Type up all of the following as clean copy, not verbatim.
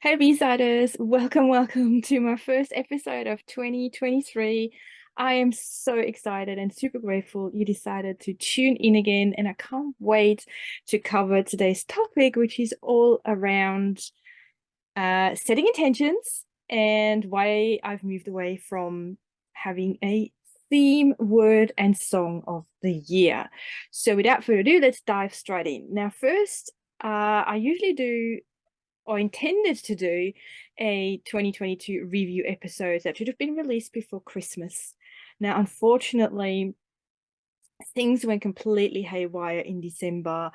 Hey B-Siders, welcome to my first episode of 2023. I am so excited and super grateful you decided to tune in again, and I can't wait to cover today's topic, which is all around setting intentions and why I've moved away from having a theme, word, and song of the year. So without further ado, let's dive straight in. Now, first, I usually do or intended to do a 2022 review episode that should have been released before Christmas. Now, unfortunately, things went completely haywire in December.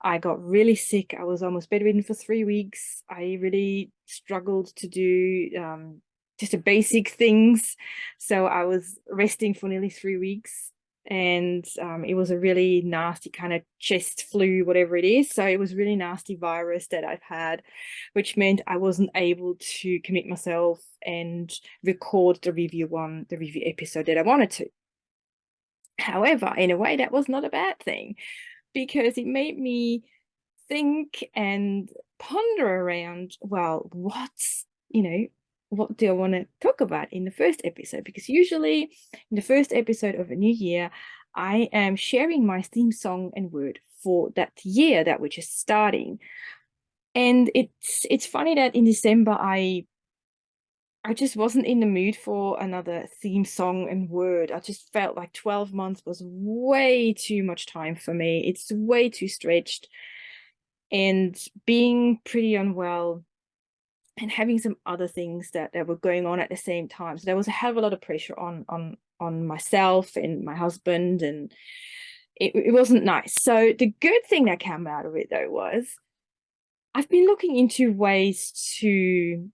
I got really sick. I was almost bedridden for 3 weeks. I really struggled to do just the basic things. So I was resting for nearly 3 weeks. And it was a really nasty kind of chest flu, whatever it is. So it was really nasty virus that I've had, which meant I wasn't able to commit myself and record the review episode that I wanted to. However, in a way, that was not a bad thing because it made me think and ponder around, well, what do I want to talk about in the first episode? Because usually in the first episode of a new year, I am sharing my theme song and word for that year that we're just starting. And it's funny that in December I just wasn't in the mood for another theme song and word. I just felt like 12 months was way too much time for me. It's way too stretched. And being pretty unwell and having some other things that were going on at the same time. So there was a hell of a lot of pressure on myself and my husband, and it wasn't nice. So the good thing that came out of it though was I've been looking into ways to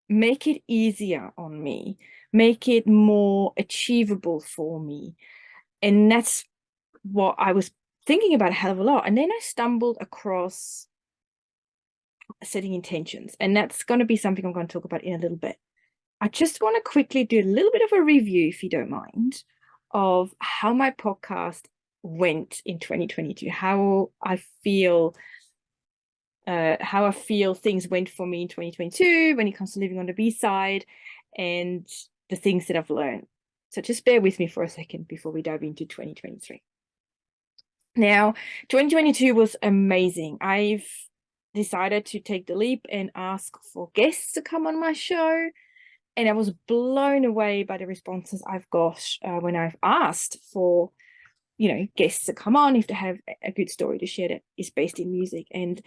make it easier on me, make it more achievable for me. And that's what I was thinking about a hell of a lot. And then I stumbled across setting intentions, and that's going to be something I'm going to talk about in a little bit. I just want to quickly do a little bit of a review, if you don't mind, of how my podcast went in 2022, how I feel things went for me in 2022 when it comes to living on the B-side and the things that I've learned. So just bear with me for a second before we dive into 2023. Now, 2022 was amazing. I've decided to take the leap and ask for guests to come on my show. And I was blown away by the responses I've got when I've asked for, guests to come on if they have a good story to share that is based in music. And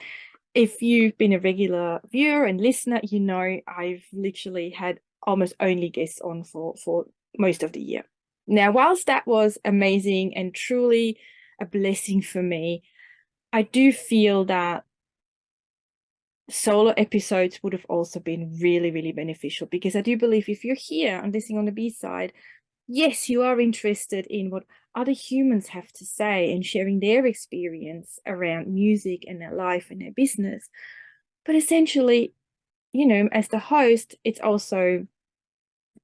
if you've been a regular viewer and listener, you know I've literally had almost only guests on for most of the year. Now, whilst that was amazing and truly a blessing for me, I do feel that solo episodes would have also been really, really beneficial, because I do believe if you're here and listening on the B-side, yes, you are interested in what other humans have to say and sharing their experience around music and their life and their business. But essentially, as the host, it's also,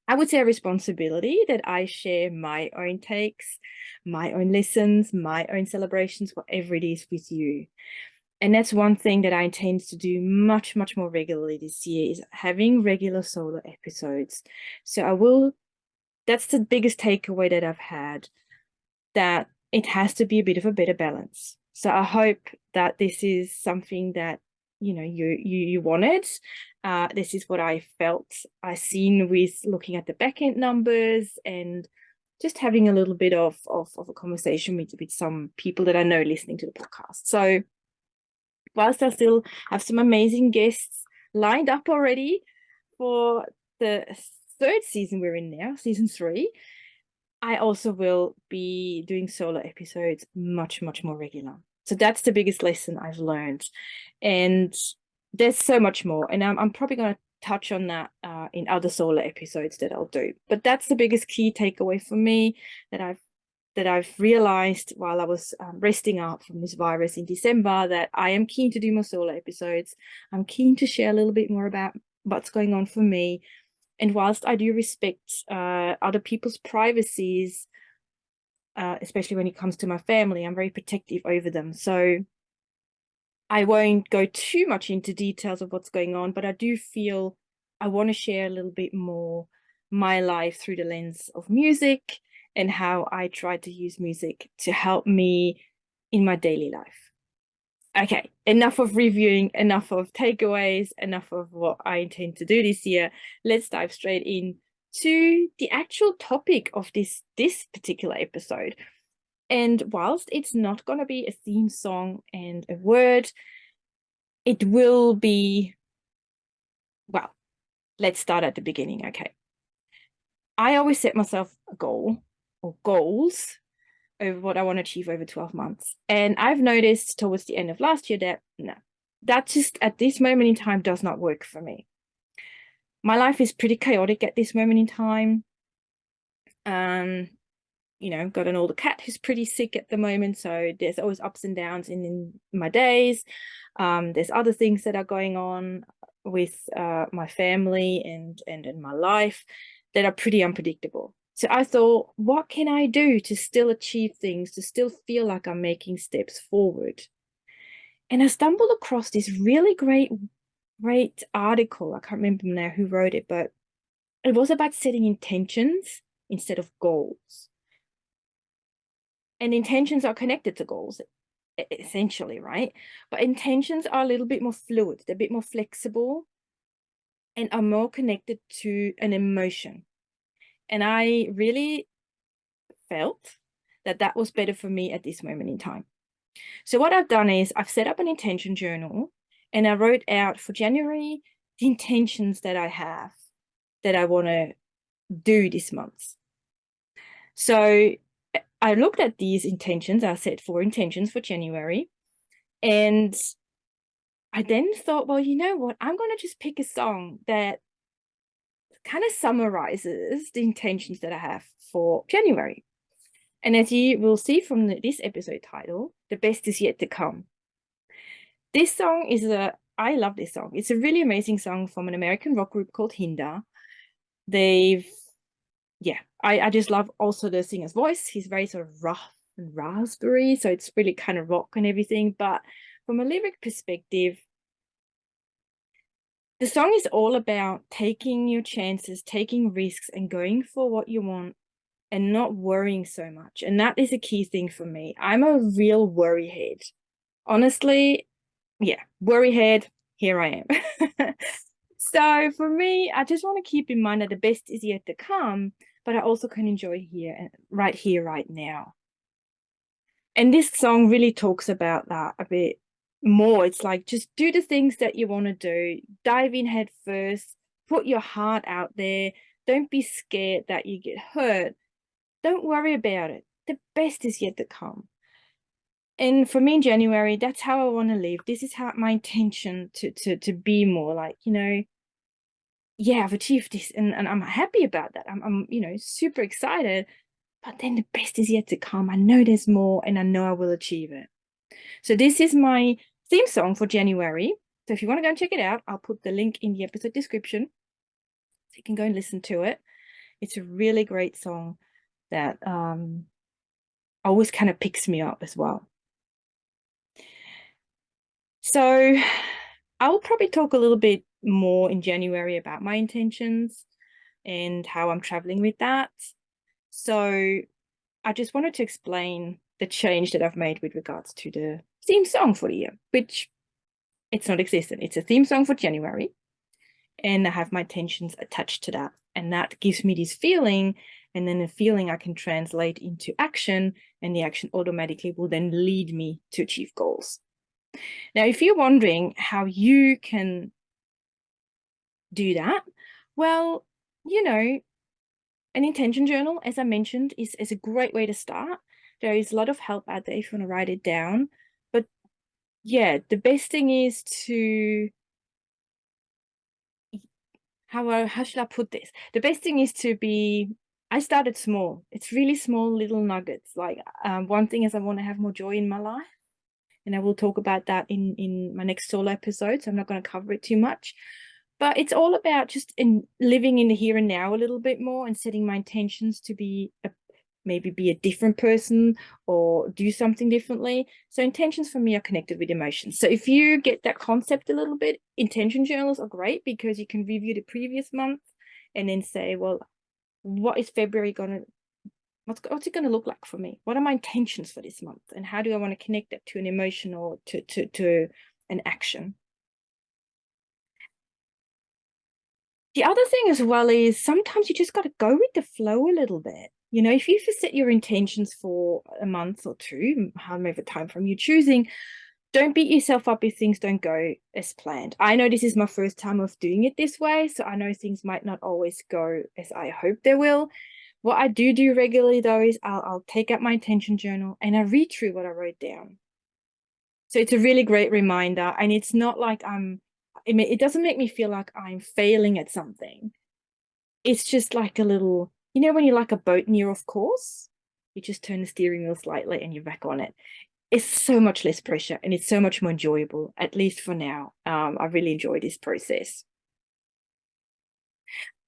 I would say, a responsibility that I share my own takes, my own lessons, my own celebrations, whatever it is with you. And that's one thing that I intend to do much, much more regularly this year, is having regular solo episodes. So that's the biggest takeaway that I've had, that it has to be a bit of a better balance. So I hope that this is something that you wanted. This is what I felt I seen with looking at the backend numbers and just having a little bit of a conversation with some people that I know listening to the podcast. So whilst I still have some amazing guests lined up already for the third season we're in now, season 3, I also will be doing solo episodes much, much more regular. So that's the biggest lesson I've learned. And there's so much more. And I'm probably going to touch on that in other solo episodes that I'll do. But that's the biggest key takeaway for me that I've realized while I was resting up from this virus in December, that I am keen to do more solo episodes. I'm keen to share a little bit more about what's going on for me. And whilst I do respect other people's privacies, especially when it comes to my family, I'm very protective over them. So I won't go too much into details of what's going on, but I do feel I want to share a little bit more my life through the lens of music and how I try to use music to help me in my daily life. Okay, enough of reviewing, enough of takeaways, enough of what I intend to do this year. Let's dive straight in to the actual topic of this particular episode. And whilst it's not going to be a theme song and a word, it will be, well, let's start at the beginning. Okay. I always set myself a goal or goals over what I want to achieve over 12 months. And I've noticed towards the end of last year that no, that just at this moment in time does not work for me. My life is pretty chaotic at this moment in time. Got an older cat who's pretty sick at the moment, so there's always ups and downs in my days. There's other things that are going on with my family and in my life that are pretty unpredictable. So I thought, what can I do to still achieve things, to still feel like I'm making steps forward? And I stumbled across this really great article. I can't remember now who wrote it, but it was about setting intentions instead of goals. And intentions are connected to goals, essentially, right? But intentions are a little bit more fluid. They're a bit more flexible and are more connected to an emotion. And I really felt that that was better for me at this moment in time. So what I've done is I've set up an intention journal and I wrote out for January the intentions that I have that I want to do this month. So I looked at these intentions. I set 4 intentions for January. And I then thought, well, you know what? I'm going to just pick a song that kind of summarizes the intentions that I have for January. And as you will see from this episode title, The Best Is Yet to Come. This song I love this song. It's a really amazing song from an American rock group called Hinder. I just love also the singer's voice. He's very sort of rough and raspberry, so it's really kind of rock and everything. But from a lyric perspective, the song is all about taking your chances, taking risks, and going for what you want and not worrying so much. And that is a key thing for me. I'm a real worry head. Honestly, worry head, here I am. So for me, I just want to keep in mind that the best is yet to come, but I also can enjoy here, right now. And this song really talks about that a bit more. It's like, just do the things that you want to do, dive in head first, put your heart out there. Don't be scared that you get hurt. Don't worry about it. The best is yet to come. And for me in January, that's how I want to live. This is how my intention to be more like, I've achieved this and I'm happy about that. I'm super excited, but then the best is yet to come. I know there's more and I know I will achieve it. So this is my theme song for January. So if you want to go and check it out, I'll put the link in the episode description so you can go and listen to it. It's a really great song that always kind of picks me up as well. So I'll probably talk a little bit more in January about my intentions and how I'm traveling with that. So I just wanted to explain the change that I've made with regards to the theme song for the year, which it's not existent. It's a theme song for January, and I have my intentions attached to that. And that gives me this feeling, and then the feeling I can translate into action, and the action automatically will then lead me to achieve goals. Now, if you're wondering how you can do that, well, an intention journal, as I mentioned, is a great way to start. There is a lot of help out there if you want to write it down. But yeah, the best thing is to, how should I put this? The best thing is I started small. It's really small little nuggets. Like one thing is I want to have more joy in my life. And I will talk about that in my next solo episode, so I'm not going to cover it too much. But it's all about just living in the here and now a little bit more and setting my intentions to be maybe be a different person or do something differently. So intentions for me are connected with emotions. So if you get that concept a little bit, intention journals are great because you can review the previous month and then say, well, what is February going to, what's it going to look like for me? What are my intentions for this month? And how do I want to connect that to an emotion or to an action? The other thing as well is sometimes you just got to go with the flow a little bit. You know, if you set your intentions for a month or two, however time frame you're choosing, don't beat yourself up if things don't go as planned. I know this is my first time of doing it this way, so I know things might not always go as I hope they will. What I do regularly though is I'll take out my intention journal and I read through what I wrote down. So it's a really great reminder, and it's not like it doesn't make me feel like I'm failing at something. It's just like a little, you know, when you're like a boat and you're off course, you just turn the steering wheel slightly and you're back on it. It's so much less pressure and it's so much more enjoyable, at least for now. I really enjoy this process.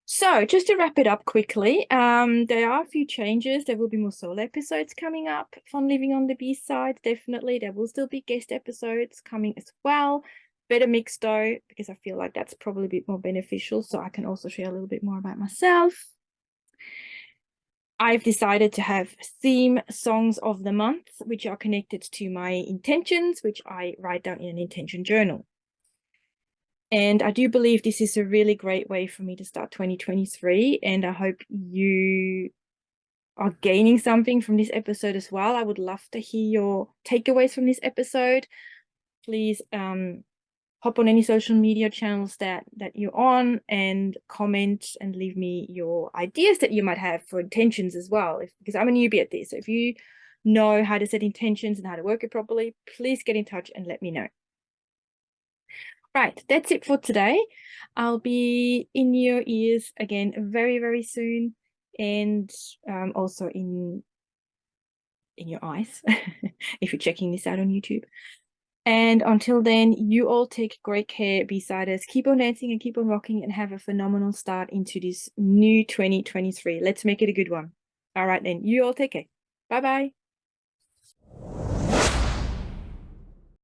So just to wrap it up quickly, there are a few changes. There will be more solo episodes coming up from Living on the B-side. Definitely, there will still be guest episodes coming as well. Better mix though, because I feel like that's probably a bit more beneficial. So I can also share a little bit more about myself. I've decided to have theme songs of the month, which are connected to my intentions, which I write down in an intention journal. And I do believe this is a really great way for me to start 2023. And I hope you are gaining something from this episode as well. I would love to hear your takeaways from this episode. Please hop on any social media channels that you're on and comment and leave me your ideas that you might have for intentions as well. Because I'm a newbie at this. So if you know how to set intentions and how to work it properly, please get in touch and let me know. Right, that's it for today. I'll be in your ears again very, very soon, and also in your eyes if you're checking this out on YouTube. And until then, you all take great care, B-siders. Keep on dancing and keep on rocking and have a phenomenal start into this new 2023. Let's make it a good one. All right then, you all take care. Bye-bye.